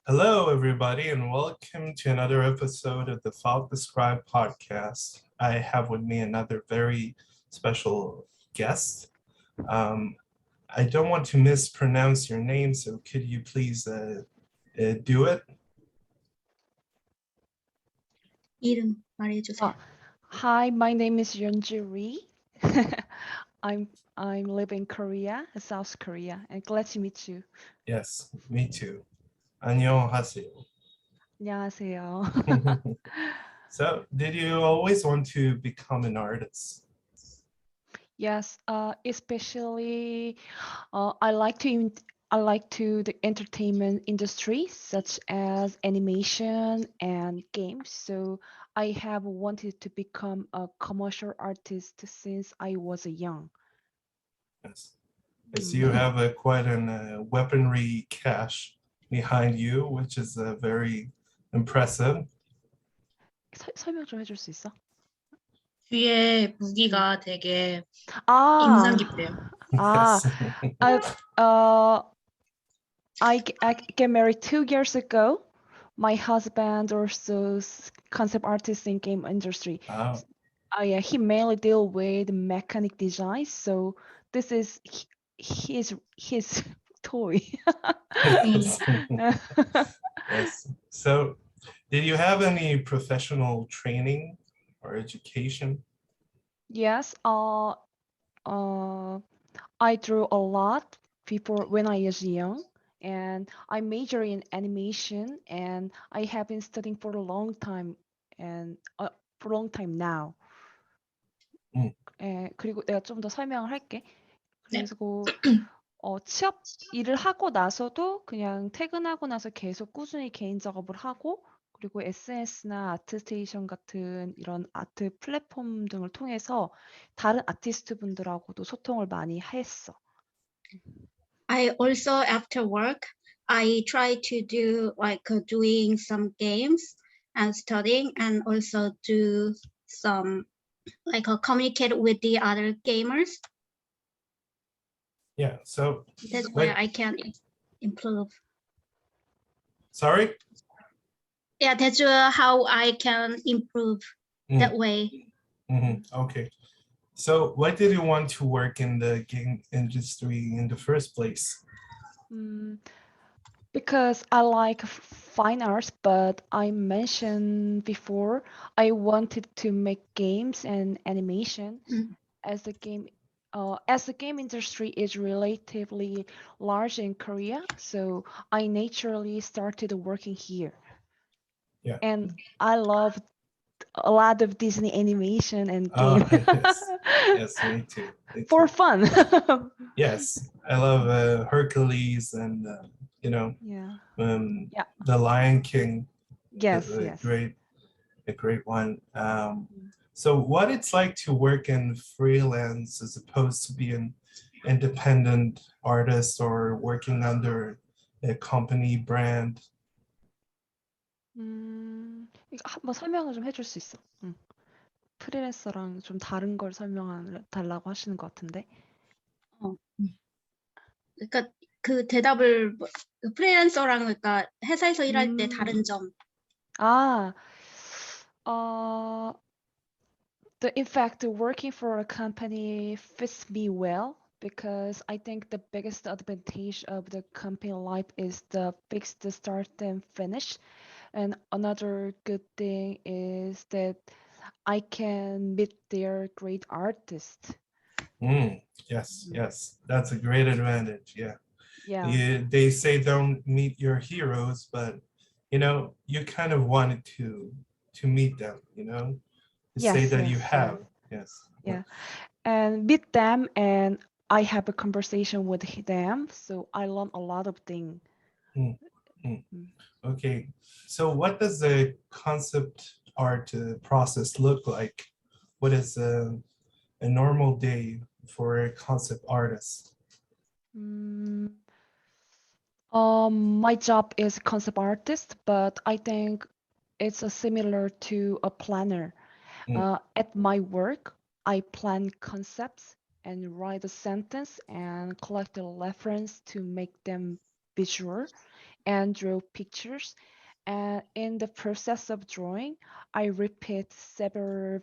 Hello, everybody, and welcome to another episode of the Fog the Scribe podcast. I have with me another very special guest. Um, I don't want to mispronounce your name, so could you please do it? 이름 말해주세요. Hi, my name is Yeonji Rhee. I'm live in Korea, South Korea, and glad to meet you. Yes, me too. 안녕하세요. 안녕하세요. So, did you always want to become an artist? Yes, especially I like to the entertainment industry, such as animation and games. So I have wanted to become a commercial artist since I was young. Yes. Yes, you have quite an weaponry cache behind you, which is very impressive. 설명 좀 해줄 수 있어? 뒤에 무기가 되게 아, 인상 깊대요. 아, Yes. I get married 2 years ago. My husband also concept artist in game industry. Wow. Yeah, he mainly deal with mechanic design. So this is his toy. Yes. Yes. So, did you have any professional training or education? Yes. I drew a lot before when I was young, and I major in animation, and I have been studying for a long time, and for a long time now. 그리고 내가 좀 더 설명을 할게. 그래서 취업 일을 하고 나서도 그냥 퇴근하고 나서 계속 꾸준히 개인 작업을 하고 그리고 SNS나 아트스테이션 같은 이런 아트 플랫폼 등을 통해서 다른 아티스트 분들하고도 소통을 많이 했어. I also after work I try to do doing some games and studying and also do some communicate with the other gamers. Yeah. So That's where I can improve. Sorry? Yeah, that's how I can improve that way. Okay. So why did you want to work in the game industry in the first place? Because I like fine arts, but I mentioned before I wanted to make games and animation as the game industry is relatively large in Korea, so I naturally started working here. Yeah. And I love a lot of Disney animation and game. Yes, me too. For fun. Yes, I love Hercules and the Lion King. Yes, a yes. great one. So what it's like to work in freelance as opposed to be an independent artist or working under a company brand? 이거 한번 설명을 좀 해줄 수 있어? 프리랜서랑 좀 다른 걸 달라고 하시는 것 같은데. 그러니까 그 대답을 프리랜서랑 그러니까 회사에서 일할 때 다른 점. In fact, working for a company fits me well because I think the biggest advantage of the company life is the fixed start and finish. And another good thing is that I can meet their great artists. Yes, that's a great advantage. Yeah. They say don't meet your heroes, but you kind of wanted to meet them, say that you have. Yes. Yeah, and meet them, and I have a conversation with them, so I learn a lot of things. Okay, so what does the concept art process look like? What is a normal day for a concept artist? My job is concept artist, but I think it's similar to a planner. At my work, I plan concepts and write a sentence and collect a reference to make them visual and draw pictures. And in the process of drawing, I repeat several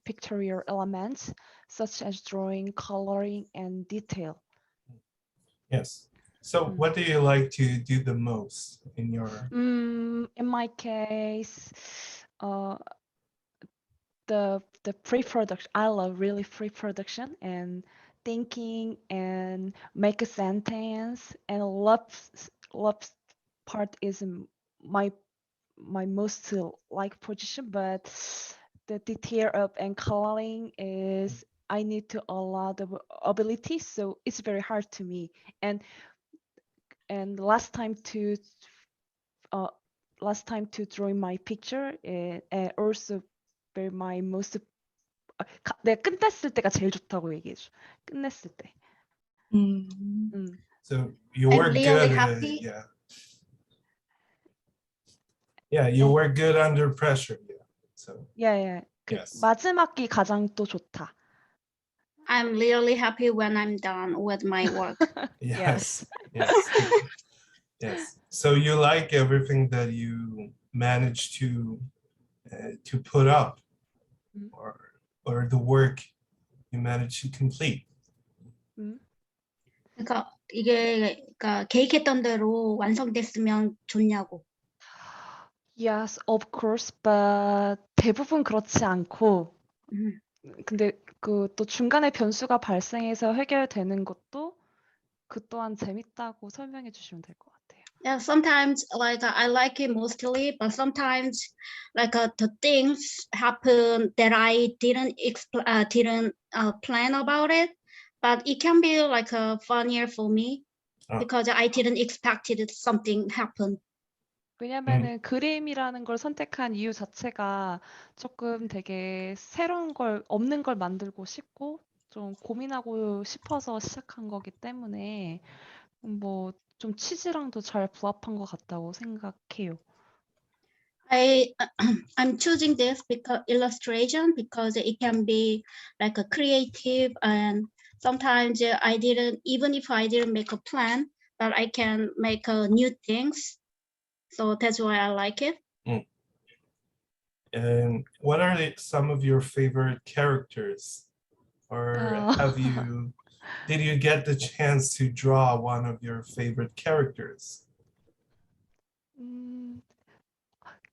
pictorial elements, such as drawing, coloring, and detail. Yes. So what do you like to do the most in your... In my case, the pre-production. I love really pre-production and thinking and make a sentence, and love part is my most like position, but the detail up and coloring is I need to a lot of ability, so it's very hard to me. And last time to drawing my picture, and also my most 내가 끝냈을 때가 제일 좋다고 얘기해줘. 끝냈을 때. So you I'm were really good. happy. You were good under pressure. So 그 yes. 마지막이 가장 또 좋다. I'm really happy when I'm done with my work. Yes. Yes. So you like everything that you managed to put up, or the work you managed to complete. 그러니까 이게 계획했던 대로 완성됐으면 좋냐고. Yes, of course, but 대부분 그렇지 않고, 근데 그 또 중간에 변수가 발생해서 해결되는 것도 그 또한 재밌다고 설명해 주시면 될 것 같아요. Yeah, sometimes like I like it mostly, but sometimes like the things happen that I didn't plan about it, but it can be like funnier for me because I didn't expect it something happen. 왜냐면은 그림이라는 걸 선택한 이유 자체가 조금 되게 새로운 걸, 없는 걸 만들고 싶고 좀 고민하고 싶어서 시작한 거기 때문에 뭐 좀 취지랑도 잘 부합한 것 같다고 생각해요. I'm choosing this because illustration because it can be like a creative, and sometimes even if I didn't make a plan, but I can make new things. So that's why I like it. And what are some of your favorite characters? Or did you get the chance to draw one of your favorite characters?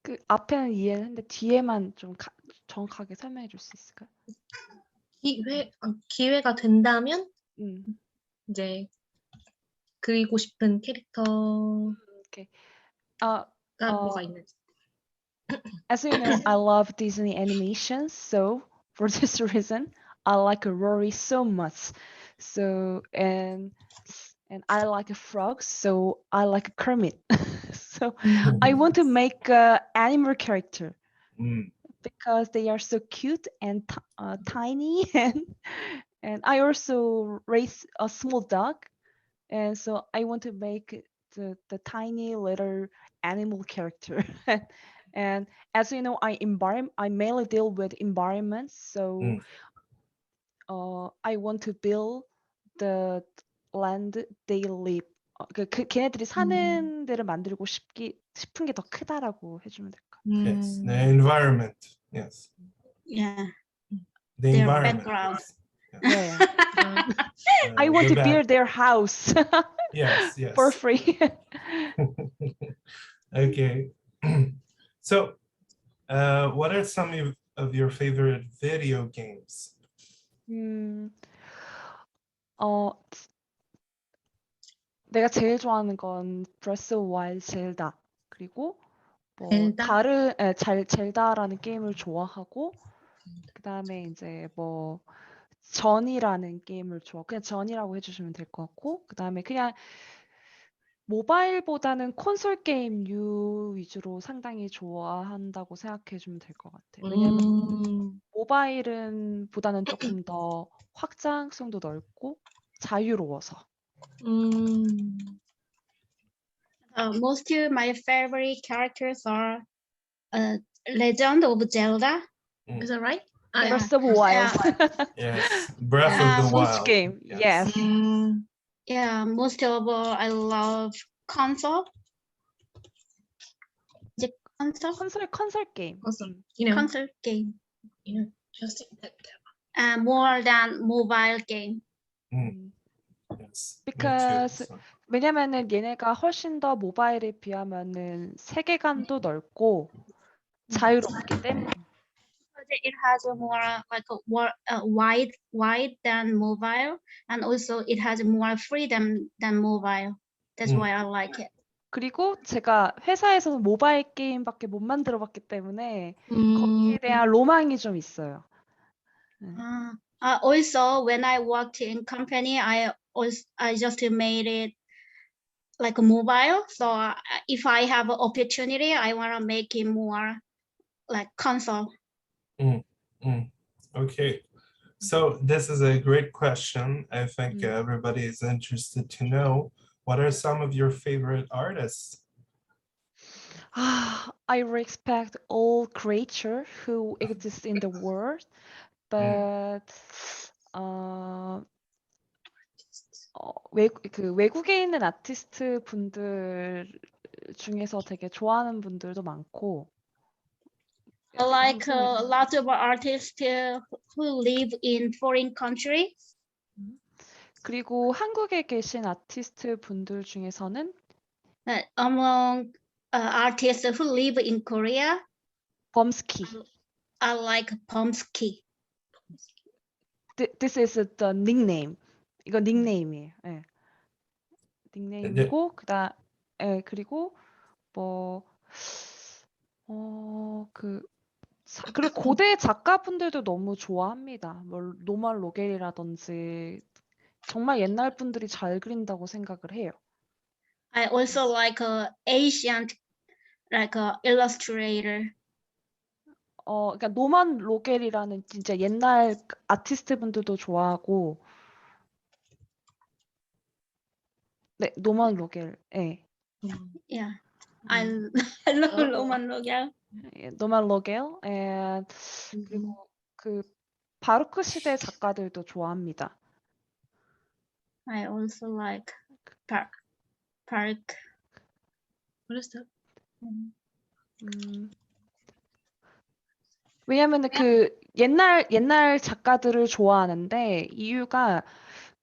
그 앞에는 이해했는데 뒤에만 좀 정확하게 설명해 줄 수 있을까요? 기회가 된다면 이제 그리고 싶은 캐릭터가 뭐가 있는지. As you know, I love Disney animations, so for this reason, I like Rory so much. So and I like frogs, so I like Kermit. So I want to make an animal character because they are so cute and tiny, and I also raise a small dog, and so I want to make the tiny little animal character. And as you know, I mainly deal with environments, so I want to build the land they live. 걔네들이 사는 데를 만들고 싶은 게 더 크다라고 해주면 될까? Yes, the environment. Yes. Yeah. The Their environment. background. Yeah. I want to build their house. Yes. For free. Okay. So, what are some of your favorite video games? 내가 제일 좋아하는 건 Breath of Wild 젤다, 그리고 뭐 젤다라는 게임을 좋아하고, 그다음에 이제 뭐 전이라는 게임을 그냥 전이라고 해주시면 될 것 같고, 그다음에 그냥 모바일보다는 콘솔 게임류 위주로 상당히 좋아한다고 생각해 주면 될 것 같아요. 왜냐면 모바일은 보다는 조금 더 확장성도 넓고 자유로워서. Most of my favorite characters are Legend of Zelda. Is that right? Breath of Wild. Yes, Breath of the Wild. game. Yes. Yeah, most of all, I love console. Is it console? 컨설 게임. Awesome. You know, Console game. just that. More than mobile game. Yes. Me too. Because So, 왜냐면은 얘네가 훨씬 더 모바일에 비하면은 세계관도 넓고 자유롭기 때문에. It has a more like a wide than mobile, and also it has more freedom than mobile. That's why I like it. 그리고 제가 회사에서는 모바일 게임밖에 못 만들어 봤기 때문에 거기에 대한 로망이 좀 있어요. Also, when I worked in company, I just made it like a mobile. So if I have an opportunity, I want to make it more like console. okay. So this is a great question. I think everybody is interested to know, what are some of your favorite artists? I respect all creature who exist in the world, but 외국에 있는 아티스트 분들 중에서 되게 좋아하는 분들도 많고. I like a lot of artists who live in foreign countries. 그리고 한국에 계신 아티스트 분들 중에서는 Among artists who live in Korea, 범스키. I like Pomsky. This is the nickname. 이거 닉네임이에요. 네. 닉네임이고 그리고 그리고 고대 작가분들도 너무 좋아합니다. 노만 로겔이라든지 정말 옛날 분들이 잘 그린다고 생각을 해요. I also like ancient like illustrator. 그러니까 노만 로겔이라는 진짜 옛날 아티스트 분들도 좋아하고. 네, 노만 로겔. 네. Yeah. I love Norman Rockwell. 노만 로겔. 그리고 그 바로크 시대 작가들도 좋아합니다. I also like Park. What is that? 왜냐면은 그 옛날 작가들을 좋아하는데 이유가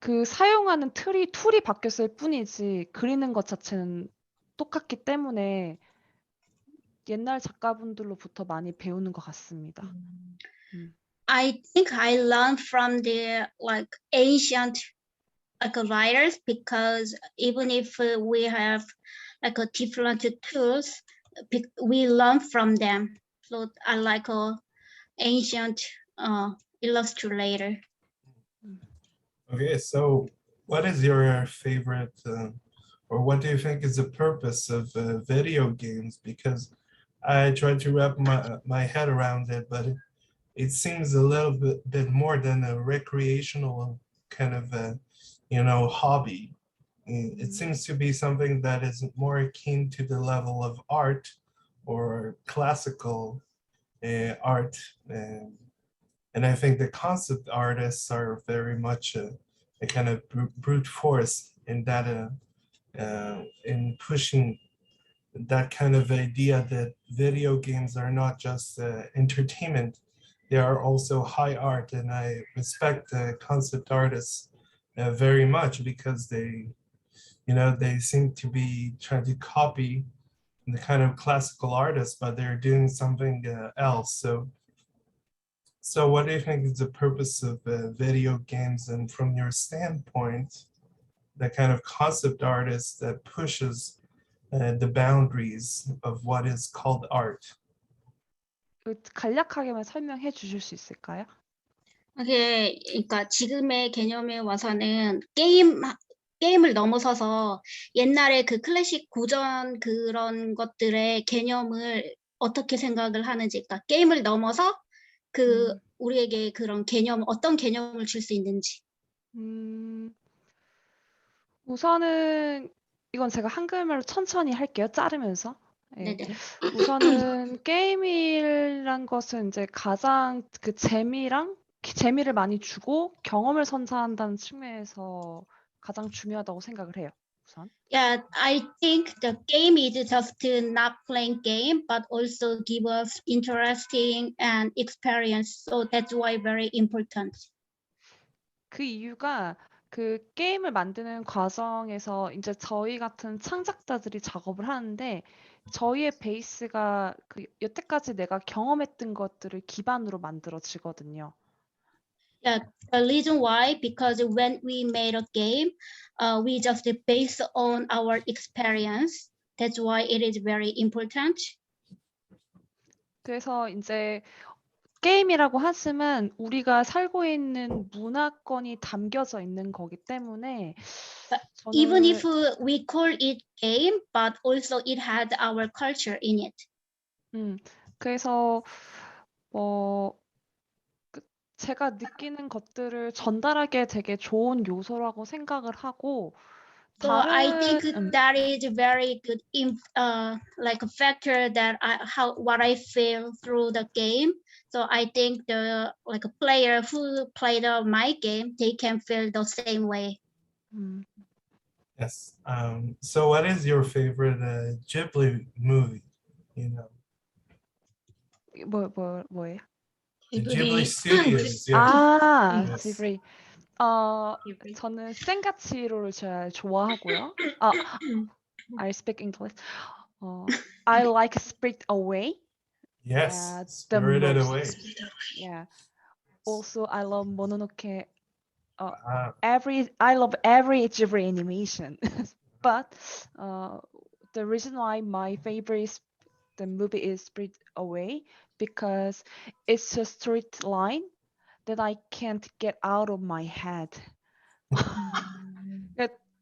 그 사용하는 툴이 바뀌었을 뿐이지 그리는 것 자체는 똑같기 때문에 옛날 작가분들로부터 많이 배우는 것 같습니다. I think I learned from the like ancient like writers, because even if we have like a different tools, we learn from them. So I like a ancient illustrator. Okay, so what is your favorite, or what do you think is the purpose of video games? Because I tried to wrap my head around it, but it seems a little bit more than a recreational kind of hobby. It seems to be something that is more akin to the level of art or classical art. And I think the concept artists are very much a kind of brute force in that, in pushing that kind of idea that video games are not just entertainment, they are also high art. And I respect the concept artists very much, because they seem to be trying to copy the kind of classical artists, but they're doing something else. So what do you think is the purpose of video games? And from your standpoint, the kind of concept artist that pushes the boundaries of what is called art? 간략하게만 설명해 주실 수 있을까요? 그러니까 지금의 개념에 와서는 게임을 넘어서서 옛날에 그 클래식 고전 그런 것들의 개념을 어떻게 생각을 하는지, 그러니까 게임을 넘어서 그 우리에게 그런 개념, 어떤 개념을 줄 수 있는지. 우선은 이건 제가 한글말로 천천히 할게요. 자르면서. 네. 네네. 우선은 게임이란 것은 이제 가장 그 재미를 많이 주고 경험을 선사한다는 측면에서 가장 중요하다고 생각을 해요. 우선. Yeah, I think the game is just not playing game, but also give us interesting and experience. So that's why very important. 그 이유가 그 게임을 만드는 과정에서 이제 저희 같은 창작자들이 작업을 하는데 저희의 베이스가 그 여태까지 내가 경험했던 것들을 기반으로 만들어지거든요. Yeah, the reason why, because when we made a game, we just based on our experience. That's why it is very important. 그래서 이제 게임이라고 하지만 우리가 살고 있는 문화권이 담겨져 있는 거기 때문에 Even 저는 if we call it game, but also it has our culture in it. 그래서 제가 느끼는 것들을 전달하기에 되게 좋은 요소라고 생각을 하고 So I think 다른 that is very good, like a factor that what I feel through the game. So I think the like a player who played my game, they can feel the same way. Yes. So what is your favorite Ghibli movie? You know, 뭐예요? the Ghibli Studios. Yeah. 아, Yes. 지브리. 저는 센가치로를 제일 좋아하고요. I speak English. I like Spirit Away. Yes. the Spirited most. Away. Yeah. Also, I love Mononoke. Ah, I love every Ghibli animation, but the reason why my favorite the movie is Spirit Away because it's a straight line that I can't get out of my head.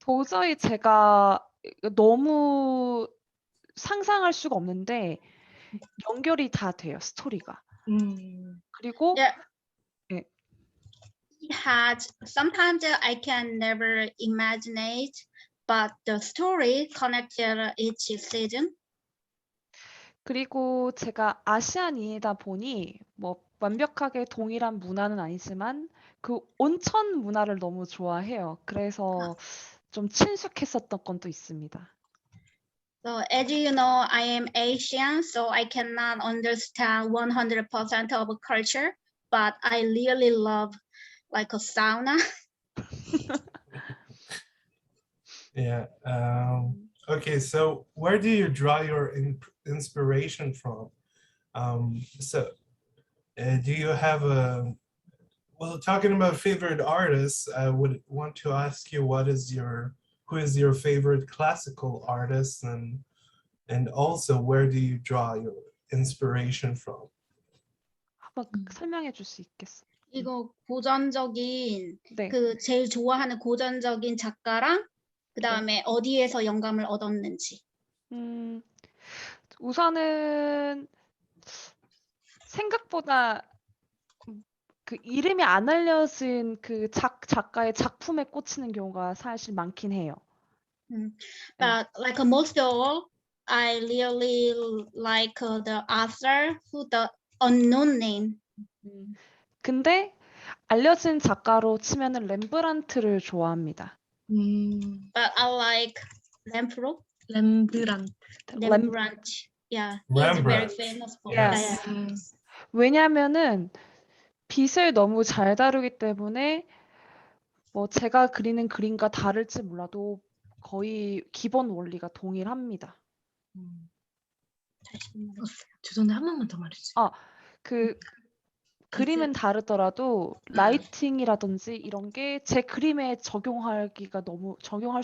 도저히 제가 너무 상상할 수가 없는데 연결이 다 돼요, 스토리가. 그리고 Yeah. 네. It has sometimes I can never imagine it, but the story connected each season. 그리고 제가 아시안이다 보니 뭐 완벽하게 동일한 문화는 아니지만 그 온천 문화를 너무 좋아해요. 그래서 좀 친숙했었던 건 또 있습니다. So as you know, I am Asian, so I cannot understand 100% of culture, but I really love like a sauna. yeah. Okay. So where do you draw your inspiration from? Do you have a? Well, talking about favorite artists, I would want to ask you who is your favorite classical artist, and also where do you draw your inspiration from? 한번 설명해 줄 수 있겠어? 이거 고전적인 네. 그 제일 좋아하는 고전적인 작가랑 그다음에 어디에서 영감을 얻었는지. 우선은 생각보다 그 이름이 안 알려진 그 작가의 작품에 꽂히는 경우가 사실 많긴 해요. But like most of all, I really like the author who the unknown name. 근데 알려진 작가로 치면은 렘브란트를 좋아합니다. But I like Rembrandt. Yeah, he's very Rembrandt. famous for Yes. that. 왜냐면은 빛을 너무 잘 다루기 때문에 뭐 제가 그리는 그림과 다를지 몰라도 거의 기본 원리가 동일합니다. 죄송한데 한 번만 더 말해주세요. 그 그림은 다르더라도 라이팅이라든지 이런 게 제 그림에 적용할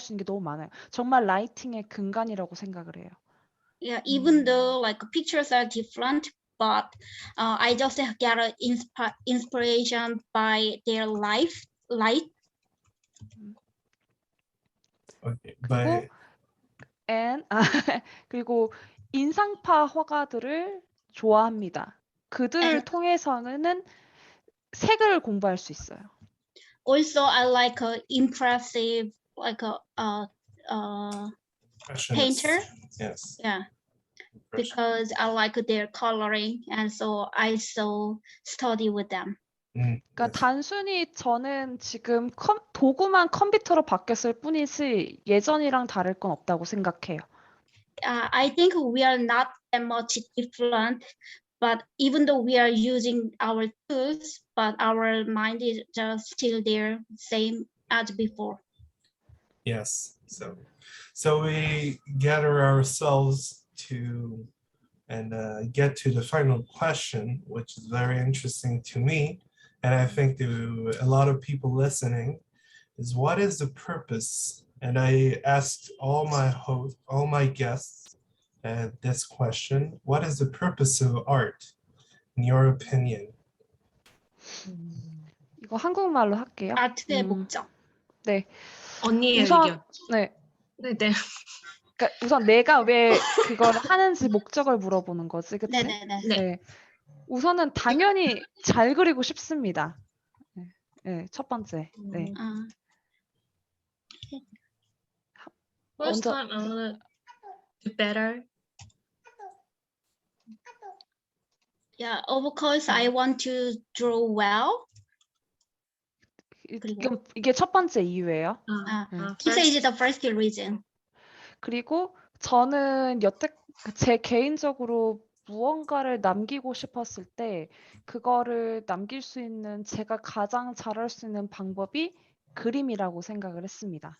수 있는 게 너무 많아요. 정말 라이팅의 근간이라고 생각을 해요. Yeah, even though like pictures are different, but I just get a inspiration by their light. Okay, but 그리고 인상파 화가들을 좋아합니다. 그들을 통해서는 색을 공부할 수 있어요. Also, I like impressive like a painter. Yes. Yeah, because I like their coloring, and so I study with them. 그러니까 yes. 단순히 저는 지금 도구만 컴퓨터로 바뀌었을 뿐이지 예전이랑 다를 건 없다고 생각해요. I think we are not that much different, but even though we are using our tools, but our mind is just still there, same as before. Yes. So we gather ourselves to and get to the final question, which is very interesting to me, and I think to a lot of people listening, is what is the purpose? And I asked all my guests this question: what is the purpose of art, in your opinion? 이거 한국말로 할게요. 아트의 목적. 네. 언니의 우선 의견. 네. 네. 그러니까 우선 내가 왜 그걸 하는지 목적을 물어보는 거지, 그치? 네네네. 네. 우선은 당연히 잘 그리고 싶습니다. 네, 네, 첫 번째. 네. First 먼저 time I wanna do better. Yeah, of course I want to draw well. 이게 첫 번째 이유예요. This is the first reason. 그리고 저는 여태 제 개인적으로 무언가를 남기고 싶었을 때 그거를 남길 수 있는 제가 가장 잘할 수 있는 방법이 그림이라고 생각을 했습니다.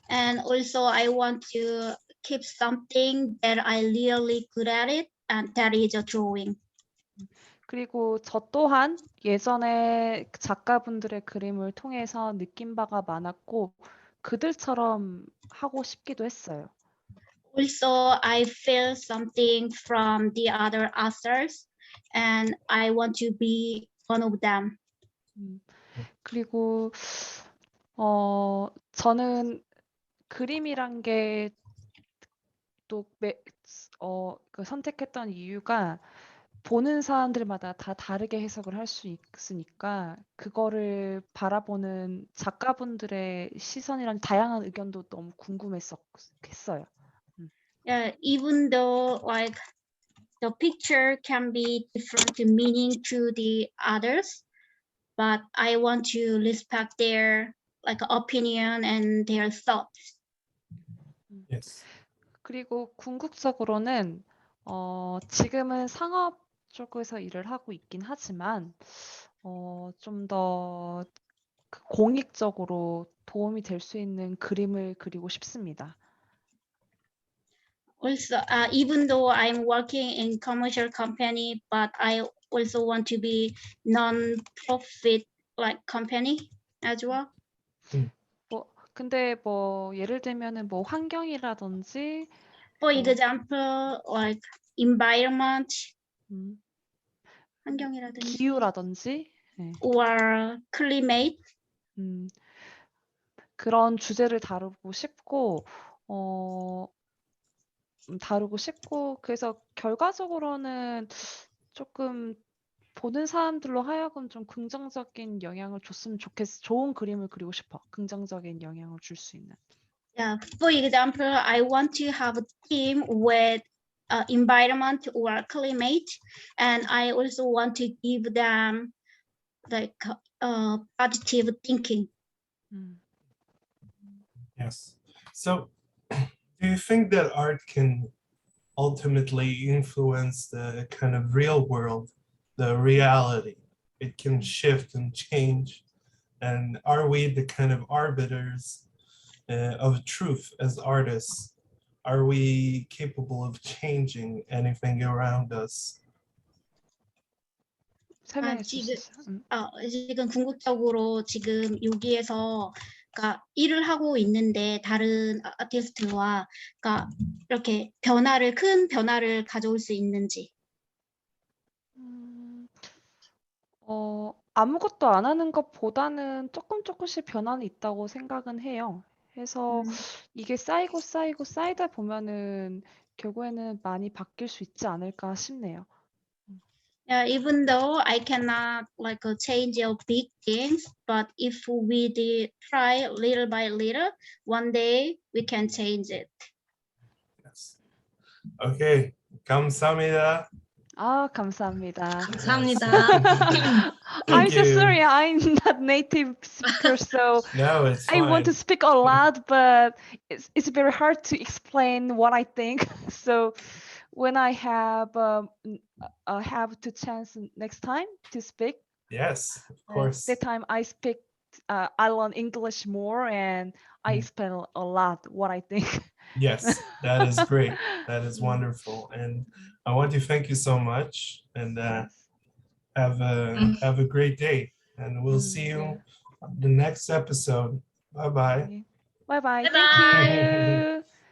And also I want to keep something that I really good at it, and that is a drawing. 그리고 저 또한 예전에 작가분들의 그림을 통해서 느낀 바가 많았고 그들처럼 하고 싶기도 했어요. Also, I feel something from the other authors, and I want to be one of them. 그리고 저는 그림이란 게 또 그 선택했던 이유가 보는 사람들마다 다 다르게 해석을 할 수 있으니까 그거를 바라보는 작가분들의 시선이란 다양한 의견도 너무 궁금했어요. Yeah, even though like the picture can be different meaning to the others, but I want to respect their like opinion and their thoughts. Yes. 그리고 궁극적으로는 지금은 상업 쪽에서 일을 하고 있긴 하지만 좀 더 공익적으로 도움이 될 수 있는 그림을 그리고 싶습니다. Also, even though I'm working in commercial company, but I also want to be non-profit like company as well. 근데 뭐 예를 들면은 뭐 환경이라든지 For example, like environment, 환경이라든지 기후라든지 or climate. 그런 주제를 다루고 싶고 그래서 결과적으로는 조금 보는 사람들로 하여금 좀 긍정적인 영향을 줬으면 좋겠어. 좋은 그림을 그리고 싶어. 긍정적인 영향을 줄 수 있는. Yeah, for example, I want to have a team with environment or climate, and I also want to give them like positive thinking. Yes. So, do you think that art can ultimately influence the kind of real world, the reality? It can shift and change. And are we the kind of arbiters of truth as artists? Are we capable of changing anything around us? 설명해 줄 수 있어요? 지금 궁극적으로 지금 여기에서 그러니까 일을 하고 있는데 다른 아티스트와 그러니까 이렇게 큰 변화를 가져올 수 있는지. 아무것도 안 하는 것보다는 조금씩 변화는 있다고 생각은 해요. 해서 이게 쌓이다 보면은 결국에는 많이 바뀔 수 있지 않을까 싶네요. Yeah, even though I cannot like change big things, but if we try little by little, one day we can change it. Yes. Okay, 감사합니다. 아, 감사합니다. 감사합니다. I'm Thank so you. sorry. I'm not native speaker, so No, it's I want to fine. speak a lot, but it's very hard to explain what I think. So when I have the chance next time to speak, Yes, of and course. that time I speak, I learn English more, and I Mm. explain a lot what I think. Yes, that is great. That is Mm. wonderful. And I want to thank you so much and Yes. have a great day. And we'll see you Yeah. on the next episode. Bye-bye. Bye bye. Bye Thank bye. you.